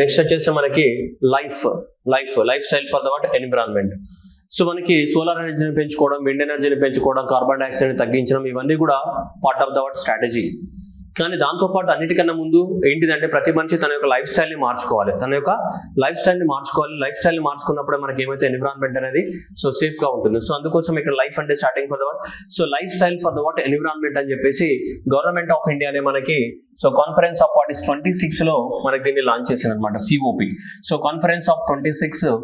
Next వచ్చేసి మనకి life style for the what environment. So మనకి సోలార్ ఎనర్జీని పెంచుకోవడం, విండ్ ఎనర్జీని పెంచుకోవడం, కార్బన్ డైఆక్సైడ్ని తగ్గించడం, ఇవన్నీ కూడా part of the what strategy. కానీ దాంతోపాటు అన్నిటికన్నా ముందు ఏంటిదంటే ప్రతి మనిషి తన యొక్క లైఫ్ స్టైల్ని మార్చుకోవాలి. లైఫ్ స్టైల్ని మార్చుకున్నప్పుడే మనకి ఏమైతే ఎన్విరాన్మెంట్ అనేది సో సేఫ్ గా ఉంటుంది. సో అందుకోసం ఇక్కడ లైఫ్ అంటే starting for the what, so life style for the what environment అని చెప్పేసి గవర్నమెంట్ ఆఫ్ ఇండియా అనే మనకి సో కాన్ఫరెన్స్ ఆఫ్ పార్టీస్ 26 లో మనకి దీన్ని లాంచ్ చేసింది అనమాట, COP. సో కాన్ఫరెన్స్ ఆఫ్ 26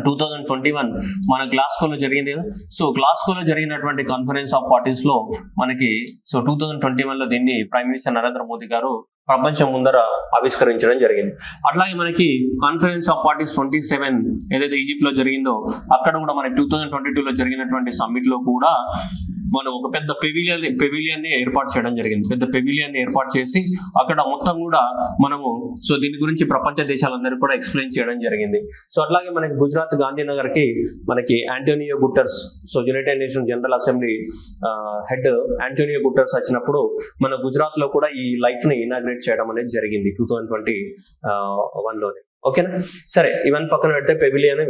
2021 మన గ్లాస్గోలో జరిగింది కదా. సో గ్లాస్గోలో జరిగినటువంటి కాన్ఫరెన్స్ ఆఫ్ పార్టీస్ లో మనకి సో 2021 లో దీన్ని ప్రైమ్ మినిస్టర్ నరేంద్ర మోదీ గారు ప్రపంచం ముందర ఆవిష్కరించడం జరిగింది. అట్లాగే మనకి కాన్ఫరెన్స్ ఆఫ్ పార్టీస్ 27 ఏదైతే ఈజిప్ట్ లో జరిగిందో అక్కడ కూడా మనకి 2022 లో జరిగినటువంటి సమ్మిట్ లో కూడా మనం ఒక పెద్ద పెవిలియన్ ని ఏర్పాటు చేయడం జరిగింది. పెద్ద పెవిలియన్ ని ఏర్పాటు చేసి అక్కడ మొత్తం కూడా మనము సో దీని గురించి ప్రపంచ దేశాలందరికీ కూడా ఎక్స్ప్లెయిన్ చేయడం జరిగింది. సో అట్లాగే మనకి గుజరాత్ గాంధీనగర్ కి మనకి Antonio Guterres, so United nation general assembly head Antonio Guterres వచ్చినప్పుడు మన గుజరాత్ లో కూడా ఈ లైఫ్ ని ఇనాగ్రేట్ చేయడం అనేది జరిగింది 2021 లోనే. ఓకేనా, సరే ఇవన్నీ పక్కన పెడితే పెవిలియన్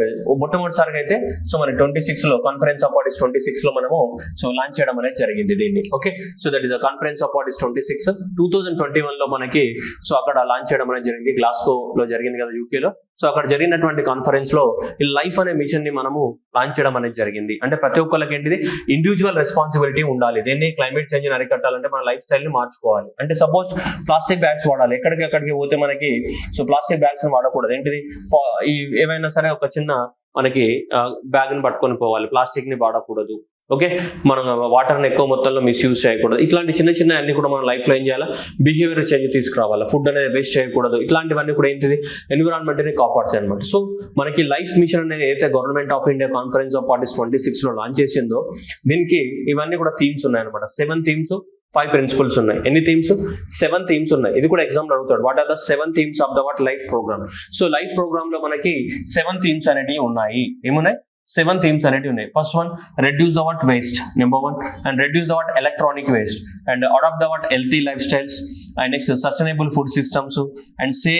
మొట్టమొదటిసారిగా అయితే సో మన 26 లో కాన్ఫరెన్స్ ఆఫ్ పార్టీస్ 26 లో మనము సో లాంచ్ చేయడం అనేది జరిగింది దీన్ని. Okay, so that is the conference of parties 26. 2021 లో మనకి సో అక్కడ లాంచ్ చేయడం అనేది జరిగింది. గ్లాస్గో లో జరిగింది కదా, UK లో. సో అక్కడ జరిగినటువంటి కాన్ఫరెన్స్ లో ఈ లైఫ్ అనే మిషన్ ని మనము లాంచ్ చేయడం అనేది జరిగింది. అంటే ప్రతి ఒక్కరికి ఏంటిది ఇండివిజువల్ రెస్పాన్సిబిలిటీ ఉండాలి. దీన్ని క్లైమేట్ చేంజ్ ని అరికట్టాలంటే మన లైఫ్ స్టైల్ ని మార్చుకోవాలి. అంటే సపోజ్ ప్లాస్టిక్ బ్యాగ్స్ వాడాలి, ఎక్కడికి పోతే మనకి సో ప్లాస్టిక్ బ్యాగ్స్ ని వాడకూడదు. ఏంటిది ఏమైనా సరే ఒక చిన్న మనకి బ్యాగ్ ని పట్టుకొని పోవాలి, ప్లాస్టిక్ ని వాడకూడదు. ఓకే, మనం వాటర్ ని ఎక్కువ మొత్తంలో మిస్యూజ్ చేయకూడదు. ఇట్లాంటి చిన్న అన్ని కూడా మన లైఫ్ లో ఏం చేయాలి, బిహేవియర్ చేంజ్ తీసుకురావాలి. ఫుడ్ అనేది వేస్ట్ చేయకూడదు. ఇట్లాంటివన్నీ కూడా ఏంటిది ఎన్విరాన్మెంట్ ని కాపాడుతాయి అనమాట. సో మనకి లైఫ్ మిషన్ అనేది అయితే government of India conference of parties 26 లో లాంచ్ చేసిందో దీనికి ఇవన్నీ కూడా థీమ్స్ ఉన్నాయి అనమాట. 7 థీమ్స్ 5 ప్రిన్సిపల్స్ ఉన్నాయి. ఎన్ని థీమ్స్? 7 థీమ్స్ ఉన్నాయి. ఇది కూడా ఎగ్జామ్ లో అడుగుతాడు, what are the 7 themes of the what life program. So life program లో మనకి 7 థీమ్స్ అనేటివి ఉన్నాయి. ఏమున్నాయి? 7 థీమ్స్ అనేటివి ఉన్నాయి. First one, reduce the what waste, number 1. And reduce the what electronic waste and adopt the what healthy life styles and next sustainable food systems and say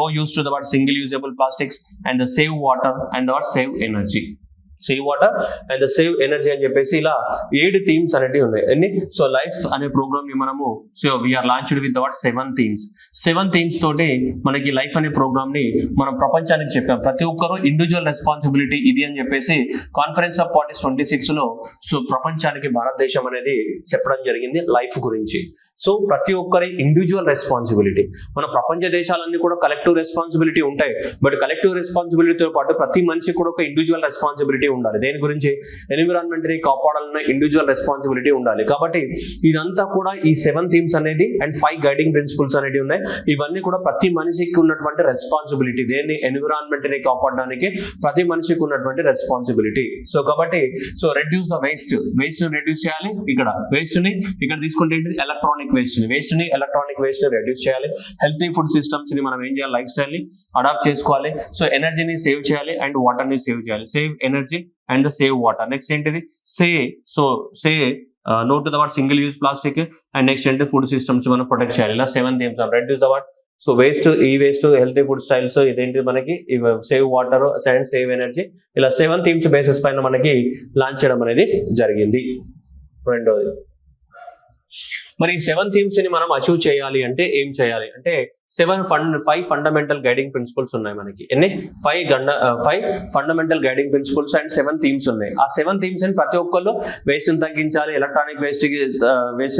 no use to the what single usable plastics and save water and the what save energy. Save water and save energy అని చెప్పేసి ఇలా 7 themes అనేటివి ఉన్నాయి. ఎన్ని? So life అనే program ని మనము so we are launched with what 7 themes. 7 themes తోటి మనకి లైఫ్ అనే ప్రోగ్రామ్ ని మనం ప్రపంచానికి చెప్పాం. ప్రతి ఒక్కరు ఇండివిజువల్ రెస్పాన్సిబిలిటీ ఇది అని చెప్పేసి కాన్ఫరెన్స్ ఆఫ్ పార్టీస్ 26 లో సో ప్రపంచానికి భారతదేశం అనేది చెప్పడం జరిగింది లైఫ్ గురించి. సో ప్రతి ఒక్కరి ఇండివిజువల్ రెస్పాన్సిబిలిటీ. మన ప్రపంచ దేశాలన్నీ కూడా కలెక్టివ్ రెస్పాన్సిబిలిటీ ఉంటాయి, బట్ కలెక్టివ్ రెస్పాన్సిబిలిటీతో పాటు ప్రతి మనిషికి కూడా ఒక ఇండివిజువల్ రెస్పాన్సిబిలిటీ ఉండాలి. దేని గురించి? ఎన్విరాన్మెంట్ ని కాపాడాలన్న ఇండివిజువల్ రెస్పాన్సిబిలిటీ ఉండాలి. కాబట్టి ఇదంతా కూడా ఈ 7 థీమ్స్ అనేది అండ్ 5 గైడింగ్ ప్రిన్సిపల్స్ అనేవి ఉన్నాయి. ఇవన్నీ కూడా ప్రతి మనిషికి ఉన్నటువంటి రెస్పాన్సిబిలిటీ. దేన్ని? ఎన్విరాన్మెంట్ ని కాపాడడానికి ప్రతి మనిషికి ఉన్నటువంటి రెస్పాన్సిబిలిటీ. సో కాబట్టి సో రెడ్యూస్ ద వేస్ట్ ని రెడ్యూస్ చేయాలి. ఇక్కడ వేస్ట్ ని ఇక్కడ తీసుకుంటే ఎలక్ట్రానిక్ వేస్ట్ ని రెడ్యూస్ చేయాలి. హెల్తీ ఫుడ్ సిస్టమ్స్ ని మనం ఏం చేయాలి, లైఫ్ స్టైల్ ని అడాప్ట్ చేసుకోవాలి. సో ఎనర్జీని సేవ్ చేయాలి అండ్ వాటర్ ని సేవ్ చేయాలి. Save energy and save water. Next ఏంటిది? Say no to the what single use plastic and next ఏంటి ఫుడ్ సిస్టమ్స్ మనం ప్రొటెక్ట్ చేయాలి. ఇలా 7 themes. Reduce the what so waste, healthy food styles, ఇదేంటి మనకి save water and save energy. ఇలా 7 themes basis పైన మనకి లాంచ్ చేయడం అనేది జరిగింది. రెండోది, మరి 7 థీమ్స్ ని మనం అచీవ్ చేయాలి అంటే ఏం చేయాలి అంటే 5 ఫండమెంటల్ గైడింగ్ ప్రిన్సిపల్స్ ఉన్నాయి మనకి. ఎన్ని? 5 fundamental guiding principles and 7 themes ఉన్నాయి. ఆ 7 థీమ్స్ ని ప్రతి ఒక్కళ్ళు వేస్ట్ ని తగ్గించాలి, ఎలక్ట్రానిక్ వేస్ట్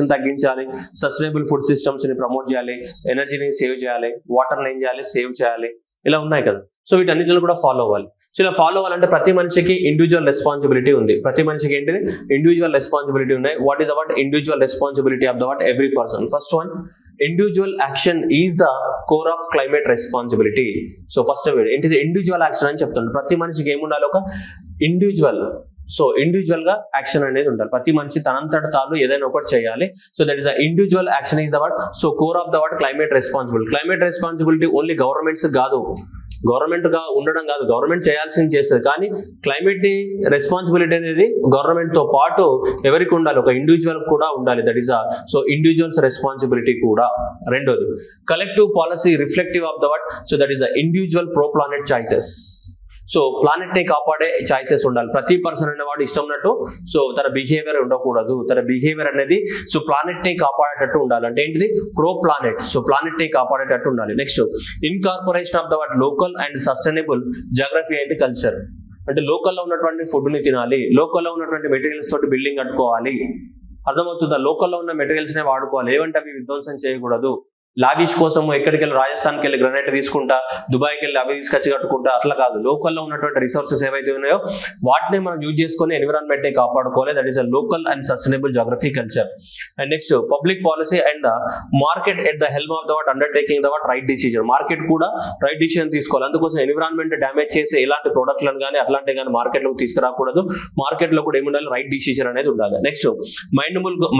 ని తగ్గించాలి, సస్టైనబుల్ ఫుడ్ సిస్టమ్స్ ని ప్రమోట్ చేయాలి, ఎనర్జీని సేవ్ చేయాలి, వాటర్ ని ఏం చేయాలి, సేవ్ చేయాలి. ఇలా ఉన్నాయి కదా. సో వీటన్నిటిని కూడా ఫాలో అవ్వాలి. సో ఇలా ఫాలో అవ్వాలంటే ప్రతి మనిషికి ఇండివిజువల్ రెస్పాన్సిబిలిటీ ఉంది. ప్రతి మనిషికి ఏంటిది? ఇండివిజువల్ రెస్పాన్సిబిలిటీ ఉన్నాయి. What is about individual responsibility of the what every person? First one, individual action is the core of climate responsibility. So first ఏంటిది? ఇండివిజువల్ యాక్షన్ అని చెప్తాను. ప్రతి మనిషికి ఏముండాలి? ఒక ఇండివిజువల్ గా యాక్షన్ అనేది ఉండాలి. ప్రతి మనిషి తనంతట తాను ఏదైనా ఒకటి చేయాలి. So that is the individual action is the what so core of the what climate responsibility. Climate responsibility only governments కాదు, గవర్నమెంట్ గా ఉండడం కాదు, గవర్నమెంట్ చేయాల్సింది చేస్తుంది, కానీ క్లైమేట్ ని రెస్పాన్సిబిలిటీ అనేది గవర్నమెంట్ తో పాటు ఎవరికి ఉండాలి, ఒక ఇండివిజువల్ కూడా ఉండాలి. That is so individuals responsibility కూడా. రెండోది collective policy reflective of the what, so that is the individual pro planet choices. So planet ని కాపాడే చాయిసెస్ ఉండాలి. ప్రతి పర్సన్ అనేవాడు ఇష్టం ఉన్నట్టు సో తన బిహేవియర్ ఉండకూడదు. తన బిహేవియర్ అనేది సో ప్లానెట్ ని కాపాడేటట్టు ఉండాలి. అంటే ఏంటిది, ప్రో ప్లానెట్. సో ప్లానెట్ ని కాపాడేటట్టు ఉండాలి. Next incorporation of the what local and sustainable geography and culture. అంటే లోకల్లో ఉన్నటువంటి ఫుడ్ ని తినాలి, లోకల్లో ఉన్నటువంటి మెటీరియల్స్ తోటి బిల్డింగ్ కట్టుకోవాలి. అర్థమవుతుందా? లోకల్లో ఉన్న మెటీరియల్స్ నే వాడుకోవాలి, ఏమంటే అవి విధ్వంసం చేయకూడదు. లావిష్ కోసం ఎక్కడికి వెళ్ళి రాజస్థాన్కి వెళ్ళి గ్రనైట్ తీసుకుంటా, దుబాయ్కి వెళ్ళి అవి తీసుకొచ్చి కట్టుకుంటా, అట్లా కాదు. లోకల్లో ఉన్నటువంటి రిసోర్సెస్ ఏవైతే ఉన్నాయో వాటిని మనం యూజ్ చేసుకొని ఎన్విరాన్మెంట్ ని కాపాడుకోవాలి. That is a local and sustainable geography culture. And next public policy and market at the helm of the what undertaking the what right decision. Market కూడా రైట్ డిసిజన్ తీసుకోవాలి. అందుకోసం ఎన్విరాన్మెంట్ డ్యామేజ్ చేసే ఎలాంటి ప్రొడక్ట్లను కానీ అట్లాంటివి కానీ మార్కెట్ లోకి తీసుకురాకూడదు. Market లో కూడా ఏముండాలి, రైట్ డిసిజన్ అనేది ఉండాలి. Next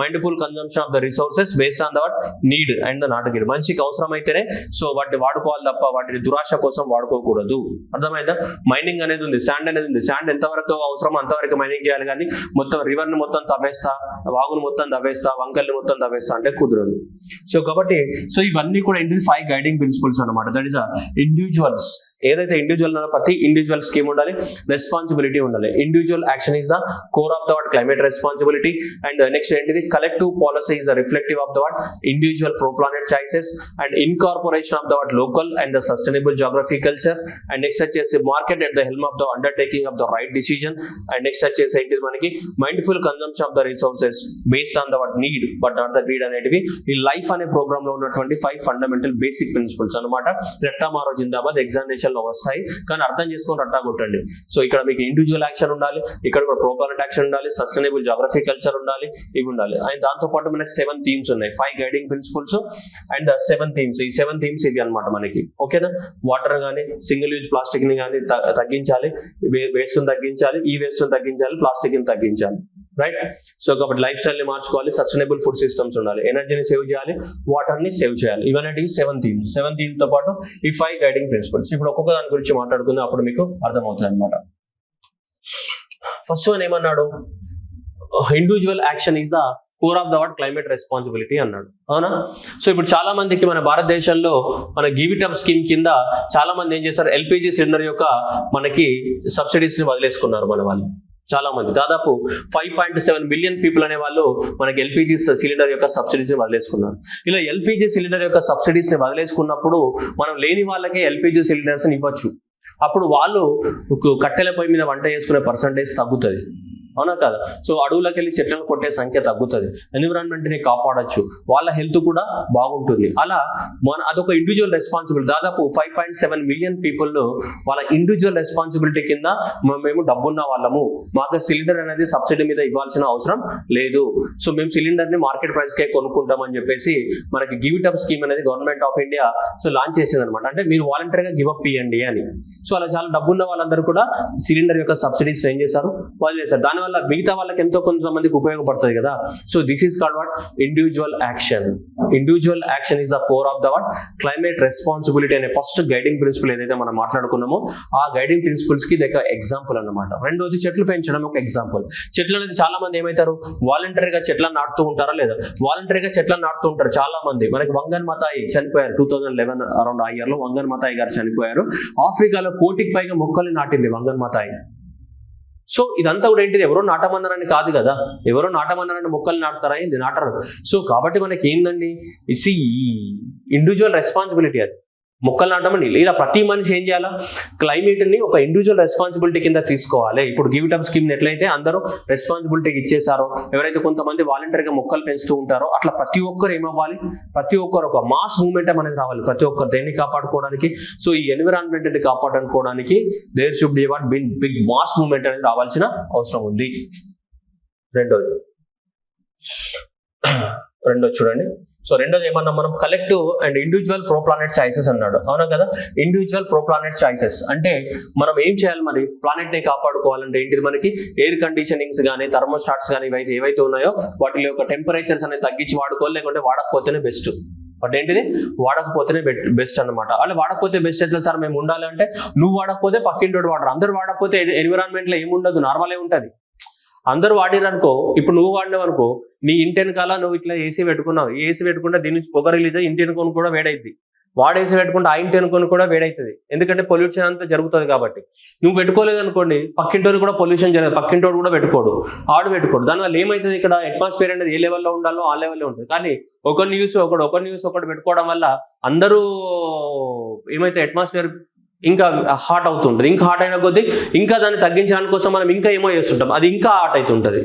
mindful consumption of the resources based on the what need and the not. మనిషికి అవసరమైతేనే సో వాటిని వాడుకోవాలి తప్ప వాటిని దురాశ కోసం వాడుకోకూడదు. అర్థమైందా? మైనింగ్ అనేది ఉంది, శాండ్ అనేది ఉంది. శాండ్ ఎంతవరకు అవసరమో అంతవరకు మైనింగ్ చేయాలి, కానీ మొత్తం రివర్ ని మొత్తం తవ్వేస్తా, వాగును మొత్తం తవ్వేస్తా, వంకల్ని మొత్తం తవ్వేస్తా అంటే కుదరదు. సో కాబట్టి సో ఇవన్నీ కూడా ఏంటిది 5 గైడింగ్ ప్రిన్సిపల్స్ అనమాట. That is individuals. ఏదైతే ఇండివిజువల్ ప్రతి ఇండివిజువల్ స్కీమ్ ఉండాలి, రెస్పాన్సిబిలిటీ ఉండాలి. Individual action is the core of the what climate responsibility. And next ఏంటిది, collective policy is the reflective of the what individual pro planet choices. And incorporation of the what local and the sustainable geography culture. And next వచ్చేసి market at the helm of the undertaking of the right decision. And next వచ్చేసి ఏంటిది మనకి mindful consumption of the resources based on the what need but not the greed అనేటివి ఈ life అనే programme లో ఉన్నటువంటి 5 fundamental basic principles అనమాట. రెట్టా మారో జిందాబాద్ examination లో వస్తాయి, కానీ అర్థం చేసుకొని రట్టా కొట్టండి. సో ఇక్కడ మీకు ఇండివిజువల్ యాక్షన్ ఉండాలి, ఇక్కడ కూడా ప్రో ప్లానెట్ యాక్షన్ ఉండాలి, సస్టైనబుల్ జాగ్రఫీ కల్చర్ ఉండాలి, ఇవి ఉండాలి. అండ్ దాంతో పాటు మనకి 7 థీమ్స్ ఉన్నాయి, 5 గైడింగ్ ప్రిన్సిపల్స్ అండ్ 7 థీమ్స్. ఈ 7 థీమ్స్ ఇవి అనమాట మనకి. ఓకేనా? వాటర్ కానీ సింగిల్ యూజ్ ప్లాస్టిక్ ని కానీ తగ్గించాలి, వేస్ట్ తగ్గించాలి, ఈ వేస్ట్ తగ్గించాలి, ప్లాస్టిక్ ని తగ్గించాలి. రైట్? సో కాబట్టి లైఫ్ స్టైల్ ని మార్చుకోవాలి, సస్టైనబుల్ ఫుడ్ సిస్టమ్స్ ఉండాలి, ఎనర్జీని సేవ్ చేయాలి, వాటర్ ని సేవ్ చేయాలి. ఇవన్నీ 7 థీమ్స్. 7 థీమ్స్ తో పాటు ఈ 5 గైడింగ్ ప్రిన్సిపల్స్. ఇప్పుడు ఒక్కొక్క దాని గురించి మాట్లాడుకుందాం, అప్పుడు మీకు అర్థమవుతుంది అనమాట. ఫస్ట్ వన్ ఏమన్నాడు, individual action is the core of the what climate responsibility అన్నాడు. అవునా? సో ఇప్పుడు చాలా మందికి మన భారతదేశంలో మన గివ్ ఇట్ అప్ స్కీమ్ కింద చాలా మంది ఏం చేస్తారు, ఎల్పిజి సిలిండర్ యొక్క మనకి సబ్సిడీస్ ని వదిలేసుకున్నారు మన వాళ్ళు. చాలా మంది, దాదాపు 5.7 మిలియన్ పీపుల్ అనే వాళ్ళు మనకి ఎల్పిజి సిలిండర్ యొక్క సబ్సిడీస్ ని వదిలేసుకున్నారు. ఇలా ఎల్పిజి సిలిండర్ యొక్క సబ్సిడీస్ ని వదిలేసుకున్నప్పుడు మనం లేని వాళ్ళకే ఎల్పిజి సిలిండర్స్ ని ఇవ్వచ్చు. అప్పుడు వాళ్ళు కట్టెల పొయ్యి మీద వంట చేసుకునే పర్సంటేజ్ తగ్గుతుంది. అవునా కదా? సో అడవులకు వెళ్ళి చెట్లను కొట్టే సంఖ్య తగ్గుతుంది, ఎన్విరాన్మెంట్ ని కాపాడొచ్చు, వాళ్ళ హెల్త్ కూడా బాగుంటుంది. అలా అదొక ఇండివిజువల్ రెస్పాన్సిబిలిటీ. దాదాపు 5.7 మిలియన్ పీపుల్ వాళ్ళ ఇండివిజువల్ రెస్పాన్సిబిలిటీ కింద మేము డబ్బున్న వాళ్ళము, మాకు సిలిండర్ అనేది సబ్సిడీ మీద ఇవ్వాల్సిన అవసరం లేదు, సో మేము సిలిండర్ ని మార్కెట్ ప్రైస్ కే కొనుక్కుంటామని చెప్పేసి మనకి గివ్ ఇట్ అప్ స్కీమ్ అనేది government of India so launch చేసింది అనమాట. అంటే మీరు వాలంటరీగా గివ్ అప్ ఇవ్వండి అని. సో అలా చాలా డబ్బున్న వాళ్ళందరూ కూడా సిలిండర్ యొక్క సబ్సిడీస్ ఏం చేశారు, వాళ్ళు చేశారు. దాని వల్ల మిగతా వాళ్ళకి ఎంతో కొంతమందికి ఉపయోగపడుతుంది కదా. So this is called what individual action. Individual action is the core of the what climate responsibility అనే ఫస్ట్ గైడింగ్ ప్రిన్సిపల్ ఏదైతే మనం మాట్లాడుకున్నామో ఆ గైడింగ్ ప్రిన్సిపల్స్ కి ఒక ఎగ్జాంపుల్ అన్నమాట. రెండోది చెట్లు పెంచడం ఒక ఎగ్జాంపుల్. చెట్లు అనేది చాలా మంది ఏమైతారు, వాలంటరీగా చెట్లను నాటుతూ ఉంటారా లేదా? వాలంటరీగా చెట్లను నాటుతూ ఉంటారు చాలా మంది. మనకి వంగన్ మతాయి చనిపోయారు 2011 అరౌండ్ ఆ ఇయర్ లో వంగన్ మతాయి గారు చనిపోయారు. ఆఫ్రికాలో 1 కోటికి పైగా మొక్కల్ని నాటింది వంగన్ మతాయి. సో ఇదంతా కూడా ఏంటిది, ఎవరో నాటమన్నారని కాదు కదా, ఎవరో నాటమన్నారని మొక్కలు నాటుతారా, ఇది నాటరు. సో కాబట్టి మనకి ఏందండి, ఇండివిజువల్ రెస్పాన్సిబిలిటీ అది. మొక్కలు నాటమని ఇలా ప్రతి మనిషి ఏం చేయాలా, క్లైమేట్ ని ఒక ఇండివిజువల్ రెస్పాన్సిబిలిటీ కింద తీసుకోవాలి. ఇప్పుడు గివ్ ఇట్ అప్ స్కీమ్ ఎట్లయితే అందరూ రెస్పాన్సిబిలిటీకి ఇచ్చేసారో, ఎవరైతే కొంతమంది వాలంటరీగా మొక్కలు పెంచుతూ ఉంటారో అట్లా ప్రతి ఒక్కరు ఏమవ్వాలి, ప్రతి ఒక్కరు ఒక మాస్ మూవ్మెంట్ అనేది రావాలి. ప్రతి ఒక్కరు దేన్ని కాపాడుకోవడానికి, సో ఈ ఎన్విరాన్మెంట్ ని కాపాడుకోవడానికి there should be what big mass movement అనేది రావాల్సిన అవసరం ఉంది. రెండోది చూడండి. సో రెండోది ఏమన్నా మనం collective and individual pro planet choices అన్నాడు. అవునా కదా? ఇండివిజువల్ ప్రో ప్లానెట్ చాయిసెస్ అంటే మనం ఏం చేయాలి, మరి ప్లానెట్ ని కాపాడుకోవాలంటే ఏంటిది, మనకి ఎయిర్ కండిషనింగ్స్ కానీ థర్మోస్టాట్స్ కానీ ఏవైతే ఉన్నాయో వాటి యొక్క టెంపరేచర్స్ అనేది తగ్గించి వాడుకోవాలి, లేకుంటే వాడకపోతేనే బెస్ట్. బట్ ఏంటిది వాడకపోతేనే బెస్ట్ అనమాట. అలా వాడకపోతే బెస్ట్ ఎట్లా సార్ మేము ఉండాలి అంటే, నువ్వు వాడకపోతే పక్కింటోడు వాడరు. అందరు వాడకపోతే ఎన్విరాన్మెంట్ లో ఏముండదు, నార్మలే ఉంటది. అందరూ వాడిరనుకో, ఇప్పుడు నువ్వు వాడినావు అనుకో, నీ ఇంటి వెనకాల నువ్వు ఇట్లా ఏసీ పెట్టుకున్నావు, ఏసీ పెట్టుకుంటే దీని నుంచి పొగ రిలీజ్ అయ్యి ఇంటి వెనుకొని కూడా వేడైద్ది. వాడేసి పెట్టుకుంటే ఆ ఇంటి అనుకొని కూడా వేడవుతుంది, ఎందుకంటే పొల్యూషన్ అంతా జరుగుతుంది కాబట్టి. నువ్వు పెట్టుకోలేదు అనుకోండి, పక్కింటోని కూడా పొల్యూషన్ జరగదు, పక్కింటోడు కూడా పెట్టుకోడు, ఆడు పెట్టుకోడు. దానివల్ల ఏమవుతుంది, ఇక్కడ అట్మాస్ఫియర్ అనేది ఏ లెవెల్లో ఉండాలో ఆ లెవెల్లో ఉంటుంది. కానీ ఒకరిని యూస్ ఒకటి పెట్టుకోవడం వల్ల అందరూ ఏమైతే అట్మాస్ఫియర్ ఇంకా హాట్ అవుతుంటుంది. ఇంకా హాట్ అయిన కొద్దీ ఇంకా దాన్ని తగ్గించడానికి కోసం మనం ఇంకా ఏమో చేస్తుంటాం, అది ఇంకా హాట్ అవుతుంటుంది.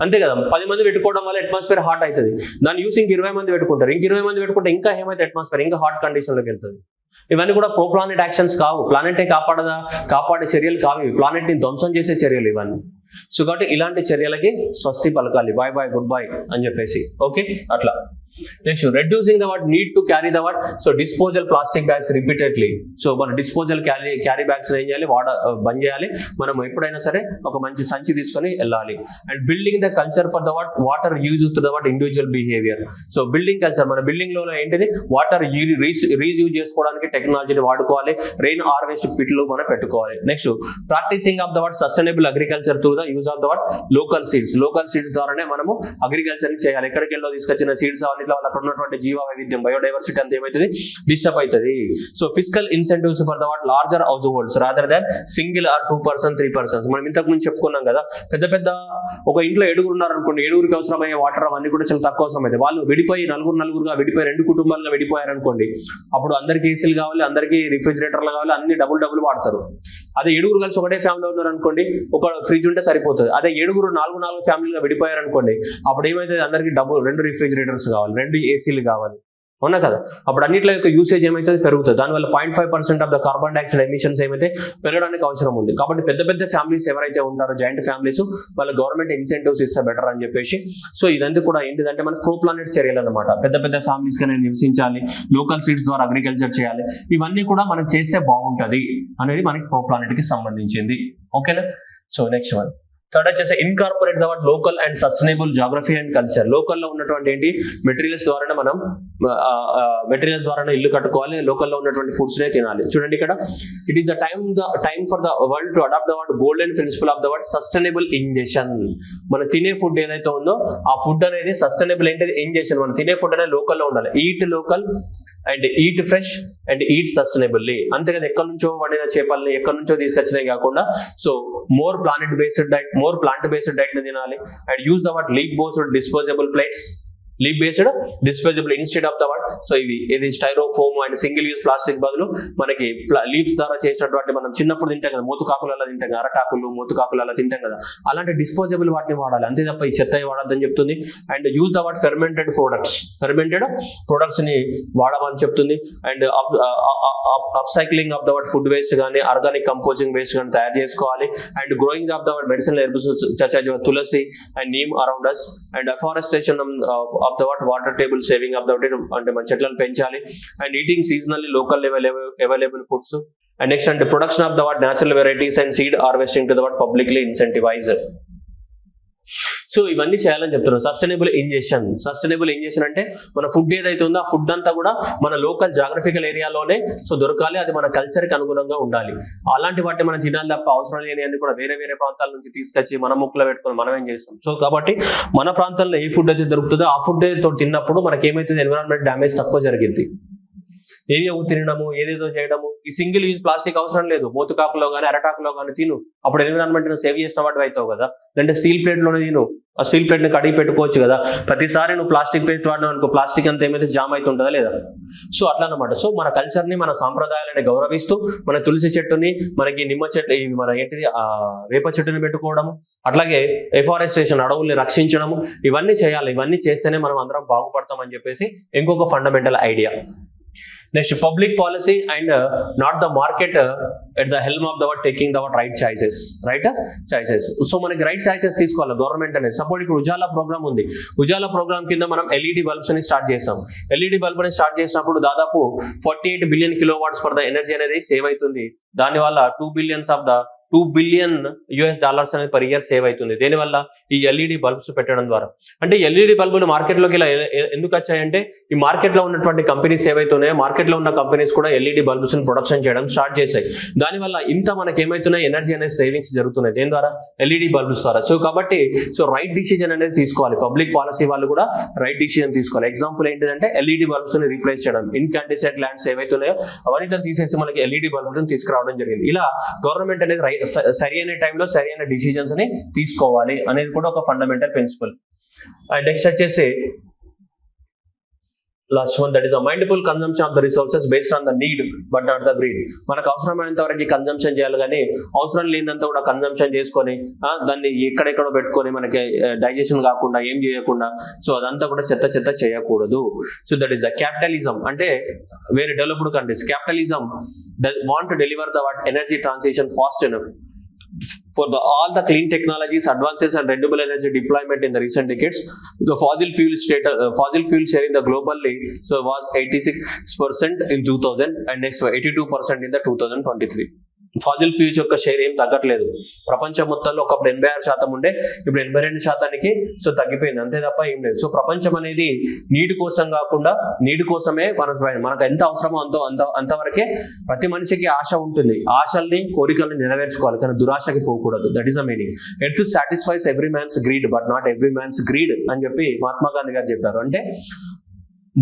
అంతే కదా, 10 మంది పెట్టుకోవడం వల్ల అట్మాస్ఫియర్ హాట్ అవుతుంది. దాన్ని యూస్ ఇంక 20 మంది పెట్టుకుంటారు, ఇంక 20 మంది పెట్టుకుంటే ఇంకా ఏమైతే అట్మాస్ఫియర్ ఇంకా హాట్ కండిషన్లోకి వెళ్తుంది. ఇవన్నీ కూడా ప్రో ప్లానెట్ యాక్షన్స్ కావు, ప్లానెటే కాపాడే చర్యలు కావు, ప్లానెట్ ని ధ్వంసం చేసే చర్యలు ఇవన్నీ. సో కాబట్టి ఇలాంటి చర్యలకి స్వస్తి పలకాలి, బాయ్ బాయ్ గుడ్ బాయ్ అని చెప్పేసి. ఓకే, అట్లా. Next, reducing the what need to carry the what. So disposal plastic bags repeatedly. So మన డిస్పోజల్ క్యారీ బ్యాగ్స్ ఏం చేయాలి, బంద్ చేయాలి. మనం ఎప్పుడైనా సరే ఒక మంచి సంచి తీసుకొని వెళ్ళాలి. And building the culture for the water use to the individual behaviour. So building culture, మన బిల్డింగ్ లో ఏంటిది, వాటర్ రీయూజ్ చేసుకోవడానికి టెక్నాలజీని వాడుకోవాలి. రెయిన్ హార్వెస్ట్ పిట్లు మనం పెట్టుకోవాలి. Next, practising of the sustainable agriculture to the use of the local seeds. Local seeds ద్వారానే మనము అగ్రికల్చర్ చేయాలి. ఎక్కడికి వెళ్ళో తీసుకొచ్చిన సీడ్స్ ఇట్లా అక్కడ ఉన్నటువంటి జీవ వైవిధ్యం, బయోడైవర్సిటీ అంతా ఏమవుతుంది, డిస్టర్బ్ అవుతుంది. So physical incentives for the larger house holds rather than single or 2%, 3%. మనం ఇంతకు ముందు చెప్పుకున్నాం కదా, పెద్ద ఒక ఇంట్లో 7 ఉన్నారు అనుకోండి, 7కి అవసరమయ్యే వాటర్ అవన్నీ కూడా చాలా తక్కువ అవసరం అయితే, వాళ్ళు విడిపోయి నలుగురుగా విడిపోయి 2 కుటుంబాలుగా విడిపోయారు అనుకోండి, అప్పుడు అందరికి ఏసీలు కావాలి, అందరికి రిఫ్రిజిరేటర్లు కావాలి, అన్ని డబుల్ వాడతారు. అదే 7 కలిసి ఒకటే ఫ్యామిలీ ఉన్నారు అనుకోండి, ఒక ఫ్రిడ్జ్ ఉంటే సరిపోతుంది. అదే 7 4 ఫ్యామిలీగా విడిపోయారు అనుకోండి, అప్పుడు ఏమైతే అందరికి 2 రిఫ్రిజిరేటర్స్ కావాలి, 2 ఏసీలు కావాలి, అవునా కదా. అప్పుడు అన్నింటిలో యొక్క యూసేజ్ ఏమైతే పెరుగుతుంది. దానివల్ల 0.5% of the carbon dioxide emissions ఏమైతే పెరగడానికి అవసరం ఉంది. కాబట్టి పెద్ద ఫ్యామిలీస్ ఎవరైతే ఉంటారో, జాయింట్ ఫ్యామిలీస్, వాళ్ళ గవర్నమెంట్ ఇన్సెంటివ్స్ ఇస్తే బెటర్ అని చెప్పేసి. సో ఇదంతా కూడా ఏంటిదంటే మన ప్రో ప్లానెట్ చర్యలు అనమాట. పెద్ద ఫ్యామిలీస్ గా నివసించాలి, లోకల్ సీడ్స్ ద్వారా అగ్రికల్చర్ చేయాలి, ఇవన్నీ కూడా మనం చేస్తే బాగుంటది అనేది మనకి ప్రో ప్లానెట్ కి సంబంధించింది. ఓకేనా. సో నెక్స్ట్ వన్, థర్డ్ వచ్చేసి incorporate the local and sustainable geography and culture. లోకల్లో ఉన్నటువంటి ఏంటి మెటీరియల్స్ ద్వారానే మనం ఇల్లు కట్టుకోవాలి, లోకల్లో ఉన్నటువంటి ఫుడ్స్ నే తినాలి. చూడండి ఇక్కడ, it is the time for the world to adopt the golden principle of the sustainable ingestion. మనం తినే ఫుడ్ ఏదైతే ఉందో ఆ ఫుడ్ అనేది సస్టైనబుల్ ఏంటిది, ఇంజెషన్. మనం తినే ఫుడ్ అనేది లోకల్లో ఉండాలి. Eat local and eat fresh and eat sustainably. అంతేకాదు ఎక్కడి నుంచో వండిన చేపల్ని ఎక్కడి నుంచో తీసుకొచ్చినాయి కాకుండా, so more plant based diet ని తినాలి. And use the leaf based disposable plates, leaf based disposable instead of the so ఇది styrofoam and single use plastic బదులు మనకి లీవ్స్ ద్వారా చేసినటువంటి, మనం చిన్నప్పుడు తింటాం కదా, మూతుకాకులలో తింటాం కదా, అరటాకులు మూతుకాకులలో తింటాం కదా, అలాంటి డిస్పోజబుల్ వాటిని వాడాలి. అంతే తప్ప ఈ చెత్త వాడద్దని చెప్తుంది. And use the fermented products ని వాడమని చెప్తుంది. And upcycling of the food waste కానీ ఆర్గానిక్ కంపోజింగ్ వేస్ట్ కానీ తయారు చేసుకోవాలి. And growing of the medicinal herbs such as tulsi and neem around us. And afforestation of the water table saving of the అంటే మన చెట్లను పెంచాలి. అండ్ eating seasonally local available foods. And next అంటే production of the natural varieties and seed harvesting to the publicly incentivise. So ఇవన్నీ చేయాలని చెప్తున్నారు. Sustainable ingestion అంటే మన ఫుడ్ ఏదైతే ఉందో ఆ ఫుడ్ అంతా కూడా మన లోకల్ జాగ్రఫికల్ ఏరియాలోనే సో దొరకాలి, అది మన కల్చర్ కి అనుగుణంగా ఉండాలి. అలాంటి వాటి మనం తినాలి తప్ప అవసరం లేని అన్ని కూడా వేరే ప్రాంతాల నుంచి తీసుకొచ్చి మన ముక్కులో పెట్టుకొని మనం ఏం చేస్తాం. సో కాబట్టి మన ప్రాంతంలో ఏ ఫుడ్ అయితే దొరుకుతుందో ఆ ఫుడ్ తో తిన్నప్పుడు మనకి ఏమైతే ఎన్విరాన్మెంట్ డ్యామేజ్ తక్కువ జరిగింది. ఏదో తినడము, ఏదేదో చేయడము, ఈ సింగిల్ యూజ్ ప్లాస్టిక్ అవసరం లేదు. మూతుకాకులో కానీ అరటాకులో కానీ తిను, అప్పుడు ఎన్విరాన్మెంట్ సేవ్ చేసిన వాటి అవుతావు కదా. అంటే స్టీల్ ప్లేట్ లోనే తిను, ఆ స్టీల్ ప్లేట్ ని కడిగి పెట్టుకోవచ్చు కదా. ప్రతిసారి నువ్వు ప్లాస్టిక్ ప్లేట్ వాడినావు అనుకో, ప్లాస్టిక్ అంతా ఏమైతే జామ్ అవుతుంటుందా లేదా. సో అట్లా అనమాట. సో మన కల్చర్ ని, మన సాంప్రదాయాలని గౌరవిస్తూ మన తులసి చెట్టుని, మనకి నిమ్మ చెట్టు, మన ఏంటిది వేప చెట్టుని పెట్టుకోవడము, అట్లాగే ఎఫారెస్టేషన్ అడవుల్ని రక్షించడము, ఇవన్నీ చేయాలి. ఇవన్నీ చేస్తేనే మనం అందరం బాగుపడతాం అని చెప్పేసి ఇంకొక fundamental idea. Next, public policy and not the market at the helm of the taking the right choices. So మనకి రైట్ చాయిసెస్ తీసుకోవాలి గవర్నమెంట్ అనేది. సపోర్ట్ ఇప్పుడు ఉజాలా ప్రోగ్రామ్ ఉంది. ఉజాలా ప్రోగ్రామ్ కింద మనం ఎల్ఈడి బల్బ్స్ ని స్టార్ట్ చేస్తాం. ఎల్ఈడి బల్బ్ ని స్టార్ట్ చేసినప్పుడు దాదాపు 48 billion kilo watts for the energy అనేది సేవ్ అవుతుంది. దానివల్ల 2 బిలియన్స్ ఆఫ్ ద $2 బిలియన్ అనేది పర్ ఇయర్ సేవ్ అవుతుంది. దేనివల్ల? ఈ ఎల్ఈడి బల్బ్స్ పెట్టడం ద్వారా. అంటే ఎల్ఈడి బల్బులు మార్కెట్లోకి ఇలా ఎందుకు వచ్చాయంటే ఈ మార్కెట్లో ఉన్నటువంటి కంపెనీస్ ఏవైతున్నాయో మార్కెట్లో ఉన్న కంపెనీస్ కూడా ఎల్ఈడి బల్బ్స్ ప్రొడక్షన్ చేయడం స్టార్ట్ చేశాయి. దానివల్ల ఇంత మనకి ఏమైతున్నాయి, ఎనర్జీ అనేది సేవింగ్స్ జరుగుతున్నాయి. దేని ద్వారా? ఎల్ఈడి బల్బ్స్ ద్వారా. సో కాబట్టి రైట్ డిసిజన్ అనేది తీసుకోవాలి. పబ్లిక్ పాలసీ వాళ్ళు కూడా రైట్ డిసిజన్ తీసుకోవాలి. ఎగ్జాంపుల్ ఏంటంటే ఎల్ఈడి బల్బ్స్ ని రీప్లేస్ చేయడం, ఇన్కాండిసెంట్ ల్యాండ్స్ ఏవైతున్నాయో అవన్నీ తీసేసి మనకి ఎల్ఈడి బల్బ్స్ తీసుకురావడం జరిగింది. ఇలా గవర్నమెంట్ అనేది సరి అయిన టైంలో సరి అయిన డిసిజన్స్ ని తీసుకోవాలి అనేది కూడా ఒక ఫండమెంటల్ ప్రిన్సిపల్. నెక్స్ట్ వచ్చేసి last one, that is a mindful consumption of the resources based on the need but not the greed. మనకు అవసరమైనంత వరకు కన్జంప్షన్ చేయాలి, కానీ అవసరం లేనంత కూడా కన్జంప్షన్ చేసుకొని దాన్ని ఎక్కడెక్కడో పెట్టుకొని మనకి డైజెషన్ కాకుండా ఏం చేయకుండా సో అదంతా కూడా చెత్త చేయకూడదు. So that is the capitalism. అంటే వేరే developed countries capitalism want to deliver the energy transition fast enough for all the clean technologies, advances and renewable energy deployment in the recent decades. The fossil fuel share in the globally so was 86% in 2000 and next 82% in the 2023. Faasil fuels యొక్క share ఏం తగ్గట్లేదు. ప్రపంచం మొత్తంలో ఒకప్పుడు 86% ఉండే, ఇప్పుడు 82% so తగ్గిపోయింది, అంతే తప్ప ఏం లేదు. సో ప్రపంచం అనేది నీటి కోసం కాకుండా నీటి కోసమే మనకు ఎంత అవసరమో అంతవరకే ప్రతి మనిషికి ఆశ ఉంటుంది. ఆశల్ని కోరికల్ని నెరవేర్చుకోవాలి, కానీ దురాశకి పోకూడదు. That is the meaning. Earth satisfies every man's greed but not every man's greed అని చెప్పి మహాత్మా గాంధీ గారు చెప్పారు. అంటే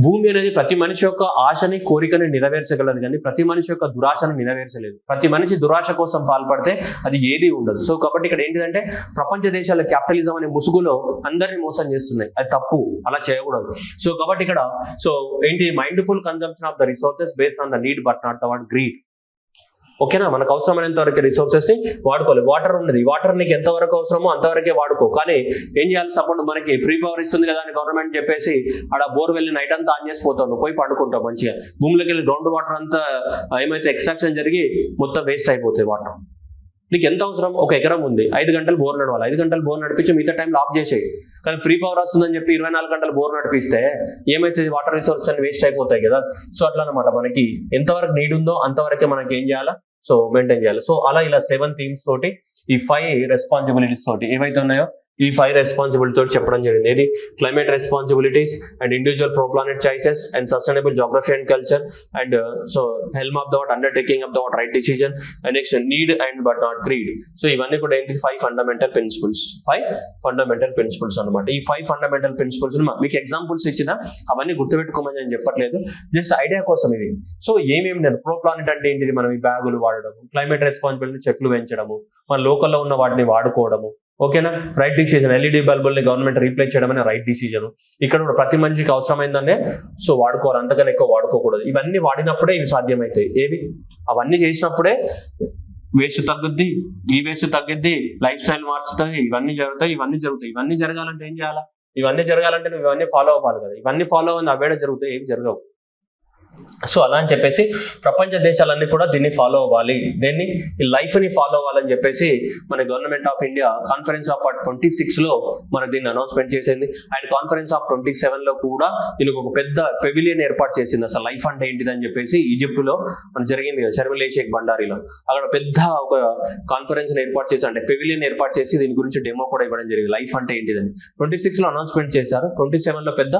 భూమి అనేది ప్రతి మనిషి యొక్క ఆశని కోరికని నెరవేర్చగలదు, కానీ ప్రతి మనిషి యొక్క దురాశను నెరవేర్చలేదు. ప్రతి మనిషి దురాశ కోసం పాల్పడితే అది ఏది ఉండదు. సో కాబట్టి ఇక్కడ ఏంటిదంటే ప్రపంచ దేశాల క్యాపిటలిజం అనే ముసుగులో అందరినీ మోసం చేస్తున్నాయి, అది తప్పు, అలా చేయకూడదు. సో కాబట్టి ఇక్కడ సో ఏంటి, mindful consumption of the resources based on the need but not the greed. ఓకేనా? మనకు అవసరమైనంత వరకు రిసోర్సెస్ ని వాడుకోవాలి. వాటర్ ఉన్నది, వాటర్ నీకు ఎంతవరకు అవసరమో అంతవరకే వాడుకో, కానీ ఏం చేయాలి? సపోర్ట్ మనకి ఫ్రీ పవర్ ఇస్తుంది కదా అని గవర్నమెంట్ చెప్పేసి ఆడ బోర్ వెళ్ళి నైట్ అంతా ఆన్ చేసిపోతావు, నువ్వు పోయి పడుకుంటావు మంచిగా. భూమిలోకి వెళ్ళి గ్రౌండ్ వాటర్ అంతా ఏమైతే ఎక్స్ట్రాక్షన్ జరిగి మొత్తం వేస్ట్ అయిపోతాయి వాటర్. నీకు ఎంత అవసరం? 1 ఎకరం ఉంది, 5 గంటలు బోర్ నడవాలి, 5 గంటలు బోర్ నడిపించి మిగతా టైంలో ఆఫ్ చేసేయి. కానీ ఫ్రీ పవర్ వస్తుందని చెప్పి 24 గంటలు బోర్ నడిపిస్తే ఏమైతే వాటర్ రిసోర్సెస్ అన్ని వేస్ట్ అయిపోతాయి కదా. సో అట్లా అనమాట, మనకి ఎంతవరకు నీడ్ ఉందో అంతవరకే మనకి ఏం చేయాలా, సో మెయింటైన్ చేయాలి. సో అలా ఇలా 7 థీమ్స్ తోటి ఈ 5 రెస్పాన్సిబిలిటీస్ తోటి ఏవైతే ఉన్నాయో ఈ 5 రెస్పాన్సిబిలిటీ తోటి చెప్పడం జరిగింది. ఏది? Climate responsibilities and individual pro planet choices and sustainable geography and culture and so helm of the undertaking of the right decision and next need and but not greed. So ఇవన్నీ కూడా ఏంటి? 5 fundamental principles. 5 fundamental principles అనమాట. ఈ 5 fundamental principles మీకు examples ఇచ్చిన అవన్నీ గుర్తుపెట్టుకోమని నేను చెప్పట్లేదు, జస్ట్ ఐడియా కోసం ఇది. సో ఏమేమి నేను ప్రో ప్లానెట్ అంటే ఏంటిది? మనం ఈ బ్యాగులు వాడడము, క్లైమేట్ రెస్పాన్సిబిలిటీ చెట్లు పెంచడము, మన లోకల్లో ఉన్న వాటిని వాడుకోవడము. ఓకేనా? Right decision. ఎల్ఈడి బల్బుల్ని గవర్నమెంట్ రీప్లేస్ చేయడం అనే రైట్ డిసిజన్. ఇక్కడ కూడా ప్రతి మనిషికి అవసరమైందనే సో వాడుకోవాలి, అంతకన్నా ఎక్కువ వాడుకోకూడదు. ఇవన్నీ వాడినప్పుడే ఇవి సాధ్యమవుతాయి. ఏవి? అవన్నీ చేసినప్పుడే వేస్ట్ తగ్గుద్ది, ఈ వేస్ట్ తగ్గుద్ది, లైఫ్ స్టైల్ మార్చుతాయి, ఇవన్నీ జరుగుతాయి. ఇవన్నీ జరగాలంటే ఏం చేయాలా? ఇవన్నీ జరగాలంటే నువ్వు ఇవన్నీ ఫాలో అవ్వాలి కదా. ఇవన్నీ ఫాలో అవ్వాలి, అవేడ జరుగుతాయి, ఏం జరగవు. సో అలా అని చెప్పేసి ప్రపంచ దేశాలన్నీ కూడా దీన్ని ఫాలో అవ్వాలి, దీన్ని ఈ లైఫ్ ని ఫాలో అవ్వాలని చెప్పేసి మన government of India conference of 26 లో మన దీన్ని అనౌన్స్మెంట్ చేసింది. అండ్ కాన్ఫరెన్స్ ఆఫ్ 27 లో కూడా దీనికి ఒక పెద్ద పెవిలియన్ ఏర్పాటు చేసింది. అసలు లైఫ్ అంటే ఏంటిది అని చెప్పేసి ఈజిప్ట్ లో మన జరిగింది కదా, షర్మిల్ షేక్ బండారీలో. అక్కడ పెద్ద ఒక కాన్ఫరెన్స్ ఏర్పాటు చేసి అంటే పెవిలియన్ ఏర్పాటు చేసి దీని గురించి డెమో కూడా ఇవ్వడం జరిగింది, లైఫ్ అంటే ఏంటిదని. 26 లో అనౌన్స్మెంట్ చేశారు, 27 లో పెద్ద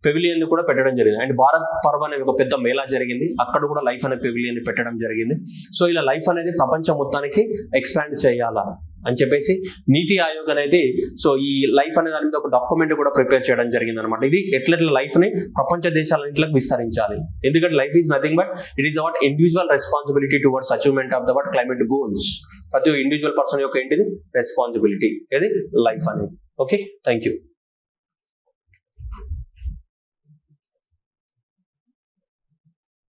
పెవిలియన్ కూడా పెట్టడం జరిగింది. అండ్ భారత్ పర్వ్ అనే ఒక పెద్ద మేళా జరిగింది, అక్కడ కూడా లైఫ్ అనే పెవిలియన్ పెట్టడం జరిగింది. సో ఇలా లైఫ్ అనేది ప్రపంచం మొత్తానికి ఎక్స్పాండ్ చేయాలా అని చెప్పేసి నీతి ఆయోగ్ అనేది సో ఈ లైఫ్ అనే దాని మీద ఒక డాక్యుమెంట్ కూడా ప్రిపేర్ చేయడం జరిగింది అనమాట. ఇది ఎట్లా లైఫ్ ని ప్రపంచ దేశాలన్నింటికి విస్తరించాలి. ఎందుకంటే life is nothing but it is our individual responsibility towards achievement of the climate goals. ప్రతి ఇండివిజువల్ పర్సన్ యొక్క ఏంటిది రెస్పాన్సిబిలిటీ, ఏది లైఫ్ అనేది. Okay, thank you.